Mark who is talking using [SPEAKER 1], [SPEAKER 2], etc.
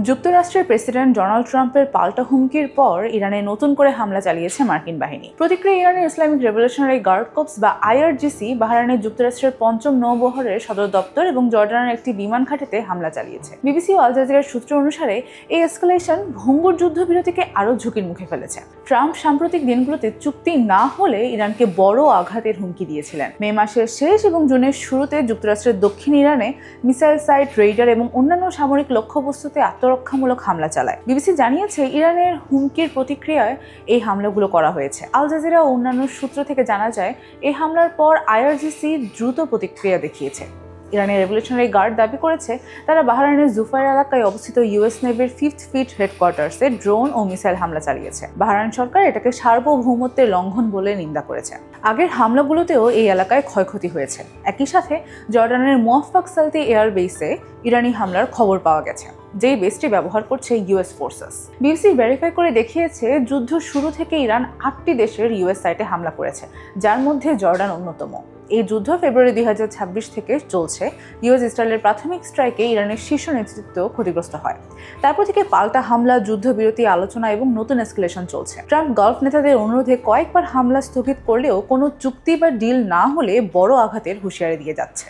[SPEAKER 1] যুক্তরাষ্ট্রের president Donald ট্রাম্পের পাল্টা হুমকির পর ইরানে নতুন করে হামলা চালিয়েছে মার্কিন বাহিনী। প্রতিক্রিয়া ইরানের ইসলামিক রেভলিউশনারি গার্ড কর্পস বা আইআরজিসি বাহরাইনে যুক্তরাষ্ট্রের পঞ্চম নৌবহরের সদর দপ্তর এবং জর্ডানের একটি বিমান ঘাঁটিতে হামলা চালিয়েছে। বিবিসি ও আল জাজিরার সূত্র অনুসারে এই এসকালেশন ভঙ্গুর যুদ্ধবিরতিকে আরও ঝুঁকির মুখে ফেলেছে। ট্রাম্প সাম্প্রতিক দিনগুলোতে চুক্তি না হলে ইরানকে বড় আঘাতের হুমকি দিয়েছিলেন। মে মাসের শেষ এবং জুনের শুরুতে যুক্তরাষ্ট্রের দক্ষিণ ইরানে মিসাইল সাইট, রেইডার এবং অন্যান্য সামরিক লক্ষ্যবস্তুতে আত্মরক্ষামূলক হামলা চালায়। বিবিসি জানিয়েছে ইরানের হুমকির প্রতিক্রিয়ায় এই হামলাগুলো করা হয়েছে। আল জাজিরা ও অন্যান্য সূত্র থেকে জানা যায়, এই হামলার পর আইআরজিসি দ্রুত প্রতিক্রিয়া দেখিয়েছে। ইরানের রেভলিউশনারি গার্ড দাবি করেছে তারা বাহরাইনের জুফাইর এলাকায় অবস্থিত ইউএস নেভির 5th ফ্লিট হেডকোয়ার্টার্সে ড্রোন ও মিসাইল হামলা চালিয়েছে। বাহরাইন সরকার এটাকে সার্বভৌমত্বের লঙ্ঘন বলে নিন্দা করেছে। আগের হামলাগুলোতেও এই এলাকায় ক্ষয়ক্ষতি হয়েছে। একই সাথে জর্ডানের মুওয়াফাক সালতি এয়ার বেসে ইরানি হামলার খবর পাওয়া গেছে, যেই বেসটি ব্যবহার করছে ইউএস ফোর্সেস। বিবিসি ভেরিফাই করে দেখিয়েছে যুদ্ধ শুরু থেকে ইরান 8টি দেশের ইউএস সাইটে হামলা করেছে, যার মধ্যে জর্ডান অন্যতম। এই যুদ্ধ ফেব্রুয়ারি 2026 থেকে চলছে। ইউএস ইসরায়েলের প্রাথমিক স্ট্রাইকে ইরানের শীর্ষ নেতৃত্ব ক্ষতিগ্রস্ত হয়। তারপর থেকে পাল্টা হামলা, যুদ্ধবিরতি আলোচনা এবং নতুন এসকেলেশন চলছে। ট্রাম্প গালফ নেতাদের অনুরোধে কয়েকবার হামলা স্থগিত করলেও কোনো চুক্তি বা ডিল না হলে বড় আঘাতের হুঁশিয়ারি দিয়ে যাচ্ছে।